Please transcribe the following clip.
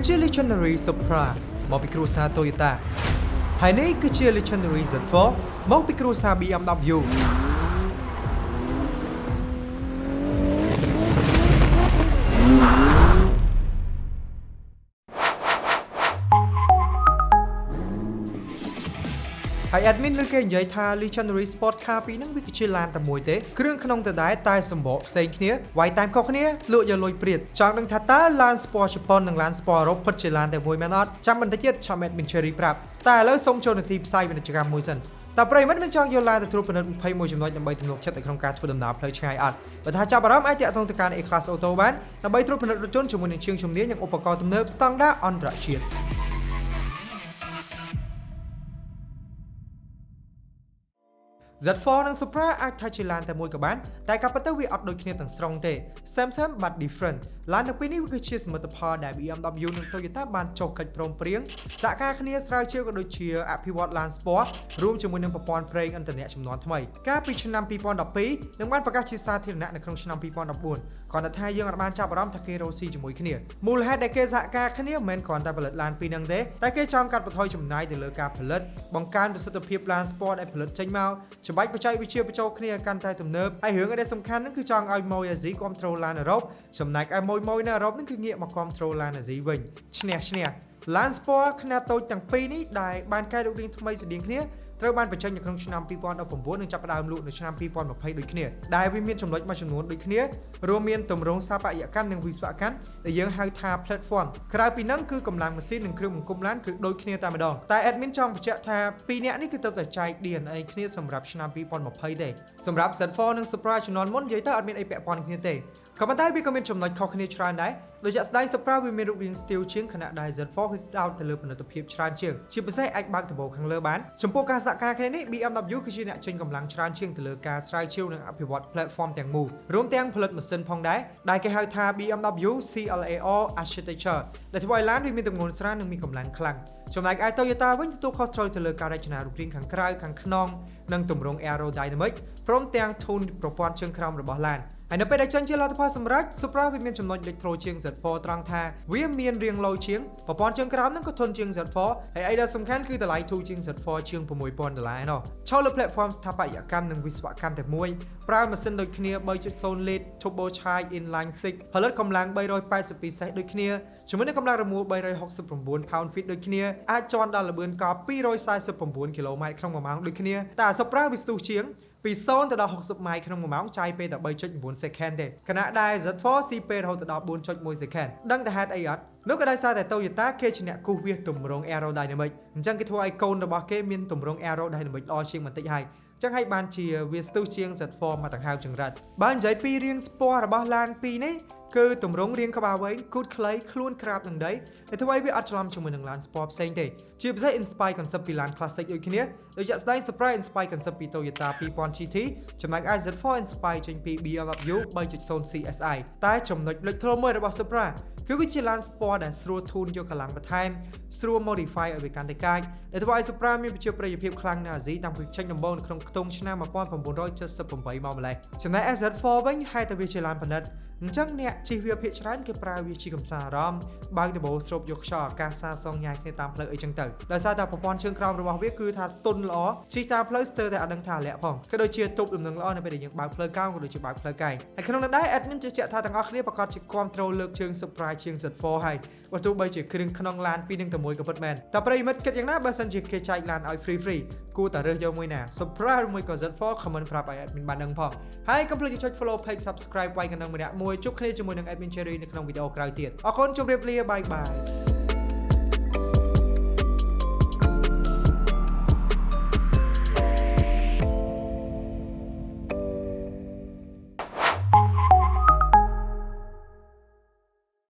គឺជា Legendary Supra មកពីគ្រួសារ Toyota ហើយនេះគឺជា Legendary Z4 មកពីគ្រួសារ BMWហើយ admin លើគេនិយាយថា Legendary Sport Car ពីរហ្នឹងវាគឺជាឡានតែមួយទេគ្រឿងក្នុងទៅដែរតែសម្បកផ្សេងគ្នាវាយតាមខុសគ្នាលក់យកលុយព្រាតចង់ដឹងថាតើឡាន Sport ជប៉ុននិងឡាន Sport អឺរ៉ុបពិតជាឡានតែមួយមែនអត់ចាំបន្តិចទៀតចាំ admin Cherry ប្រាប់តែឥឡូវសូមចូលនាទីផ្សាយពាណិជ្ជកម្មមួយសិនតើប្រិយមិត្តមានចង់យកឡានទៅត្រួតពិនិត្យ21ចំណុចដើម្បីទំនុកចិត្តនៅក្នុងការធ្វើដំណើរផ្លូវឆ្ងាយអត់បើថាចាប់អារម្មណ៍អាចតាក់ទងទៅកាន់ A-Class Auto បានដើម្បីត្រួតពិនិត្យរថយន្តជាមួយនឹងជាងជំនាញនិងឧបករណ៍ទំនើបស្តង់ដារអន្តរជាតិZ4 និង Supra អាចថាជាឡានតែមួយក៏បានតែការពិតទៅវាអត់ដូចគ្នាទាំងស្រុងទេ Same but different ឡានទាំងពីរនេះវាគឺជាសមិទ្ធផលដែល BMW និង Toyota បានចុះកិច្ចព្រមព្រៀងសហការគ្នាស្រាវជ្រាវក៏ដូចជាអភិវឌ្ឍឡាន Sport រួមជាមួយនឹងប្រព័ន្ធប្រេងឥន្ធនៈជំនាន់ថ្មីកាលពីឆ្នាំ2012និងបានប្រកាសជាសាធារណៈនៅក្នុងឆ្នាំ2014គាត់ថាយើងអាចបានចាប់អារម្មណ៍ថាគេរកស៊ីជាមួយគ្នាមូលហេតុដែលគេសហការគ្នាមិនមែនគ្រាន់តែផលិតឡានពីរហ្នឹងទេតែគេចង់កាត់បន្ថយចំណាយទៅលើការផលិតបង្កើនប្រសិទ្ធភាពឡាន Sport ដែលផលិតចេញមកច្បាច់បច្ចេកវិទ្យាបញ្ចូលគ្នាកាន់តែទំនើបហើយរឿងដែលសំខាន់ហ្នឹងគឺចង់ឲ្យម៉ូយអាស៊ីគ្រប់គ្រងឡានអឺរ៉ុបចំណែកឯម៉ូយនៅអឺរ៉ុបហ្នឹងគឺងាកមកគ្រប់គ្រងឡានអាស៊ីវិញឈ្នះឡាន Sport ខ្នាតតូចទាំងពីរនេះដែលបានកែរូបរាងថ្មីស្តៀងគ្នាត្រូវបានបញ្ចេញនៅក្នុងឆ្នាំ2019និងចាប់ផ្ដើមលក់នៅឆ្នាំ2020ដូចគ្នាដែលវាមានចំណុចមួយចំនួនដូចគ្នារួមមានទម្រង់ស្ថាបត្យកម្មនិងវិស្វកម្មដែលយើងហៅថា platform ក្រៅពីហ្នឹងគឺកម្លាំងម៉ាស៊ីននិងគ្រឿងបង្គុំឡានគឺដូចគ្នាតែម្ដងតែ admin ចង់បញ្ជាក់ថាពីរនាក់នេះគឺទៅតែចែក DNA គ្នាសម្រាប់ឆ្នាំ2020ទេសម្រាប់ Z4 និង Supra ជំនាន់មុននិយាយទៅអត់មានអីពាក់ព័ន្ធគ្នាទេក៏ប៉ុន្តែវាក៏មានចំណុចខុសគ្នាច្រើនដែរដោយជាក់ស្ដែង Supra វាមានរូបរាងស្ទាវជាងខណៈដែល Z4 គឺផ្ដោតទៅលើផលិតភាពច្រើនជាងជាពិសេសអាចបើកដំបូលខាងលើបានចំពោះការសហការគ្នានេះ BMW គឺជាអ្នកចេញកម្លាំងច្រើនជាងទៅលើការស្រាវជ្រាវនិងអភិវឌ្ឍ platform ទាំងមូលរួមទាំងផលិតម៉ាស៊ីនផងដែរដែលគេហៅថា BMW CLAR Architecture ដែលធ្វើឲ្យឡានវាមានទម្ងន់ស្រាលនិងមានកម្លាំងខ្លាំងចំណែកឯ Toyota វិញទទួលខុសត្រូវទៅលើការរចនារូបរាងខាងក្រៅខាងក្នុងនិងទម្រង់ aerodynamic ព្រមទាំង tune ប្រព័ន្ធជើងក្រោមរបស់ឡានហើយនៅពេលដែលចេញជាលទ្ធផលសម្រេច Supra វាមានចំណុចលេចធ្លោជាង Z4 ត្រង់ថាវាមានរាងឡូជាងប្រព័ន្ធជើងក្រោមហ្នឹងក៏ធន់ជាង Z4 ហើយអីដែលសំខាន់គឺតម្លៃធូរជាង Z4 ជាង$6,000ណោះឈរលើ platform ស្ថាបត្យកម្មនិងវិស្វកម្មតែមួយប្រើម៉ាស៊ីនដូចគ្នា 3.0 លីត្រ turbocharged inline 6 ផលិតកម្លាំង382សេះដូចគ្នាជាមួយនឹងកម្លាំងរមួល369 pound feet ដូចគ្នាអាចជន់ដល់ល្បឿនកោ249 km ក្នុង1ម៉ោងដូចគ្នាតែ Supra វាស្ទុះជាងពី0ទៅដល់60ម៉ៃក្នុង1ម៉ោងចាយពេលតែ 3.9 second ទេខណៈដែល Z4 ស៊ីពេលរហូតដល់ 4.1 second ដឹងតែហេតុអីអត់នោះក៏ដោយសារតែ Toyota គេជាអ្នកគូសវាសទម្រង់ aerodynamic អញ្ចឹងគេធ្វើឲ្យកូនរបស់គេមានទម្រង់ aerodynamic ល្អជាងបន្តិចហើយចឹងហើយបានជាវាស្ទុះជាង Z4 មកដង្ហើមចង្រិតបើនិយាយពីរាងស្ពណ៌របស់ឡានពីរនេះគឺទម្រង់រាងក្បាលវែងគូតខ្លីខ្លួនក្រាបនឹងដីដែលធ្វើឲ្យវាអត់ច្រឡំជាមួយនឹងឡាន Sport ផ្សេងទេជាពិសេស inspire concept ពីឡាន classic ដូចគ្នាដូចជាក់ស្ដែង Supra inspire concept ពី Toyota 2000 GT ចំណែកឯ Z4 inspire ចេញពី BMW 3.0 CSI តែចំណុចលេចធ្លោមួយរបស់ Supra គឺវាជាឡាន Sport ដែលស្រួលធូនយកកម្លាំងបន្ថែមស្រួល modify ឲ្យវាកាន់តែកាចដែលធ្វើឲ្យ Supra មានប្រជាប្រិយភាពខ្លាំងនៅអាស៊ីតាំងពីចេញដំបូងនៅក្នុងខ្ទង់ឆ្នាំ1978មកម្លេះចំណែក Z4 វិញហេតុតែវាជាឡានផលិតអញ្ចឹងអ្នកជិះវាភាគច្រើនគេប្រើវាជាកំសាន្តអារម្មណ៍បើកដំបូលស្រូបយកខ្យល់អាកាសសាសងញ៉ាយគ្នាតាមផ្លូវអីចឹងទៅដោយសារតែប្រព័ន្ធជើងក្រោមរបស់វាគឺថាទុនល្អជិះតាមផ្លូវស្ទើរតែអត់ដឹងថាលាក់ផងក៏ដូចជាទប់លំនឹងល្អនៅពេលដែលយើងបើកផ្លូវកោងក៏ដូចជាបើកផ្លូវកែងហើយក្នុងនោះដែរ admin ជឿជាក់ថាទាំងអស់គ្នាប្រកាសជាគ្រប់ត្រូលលើកជើង Supra ជាង Z4 ហើយបើទោះបីជាគ្រឿងក្នុងឡានពីរនឹងតែមួយក៏ពិតមែនតែប្រិយមិត្តគិតយ៉ាងណាបើសិនជាគេចែកឡានឲ្យ free គួរតែរើសយកមួយណា Supra ឬមួយក៏ Z4 comment ប្រាប់ឲ្យ admin បានដឹងផងហើយកុំភ្លេចចុច follow page subscribe វាយកណ្ដឹងម្នាក់មួយជួបគ្នាជាមួយនឹង admin Cherry នៅក្នុងវីដេអូក្រោយទៀតអរគុណជម្រាបលាបាយ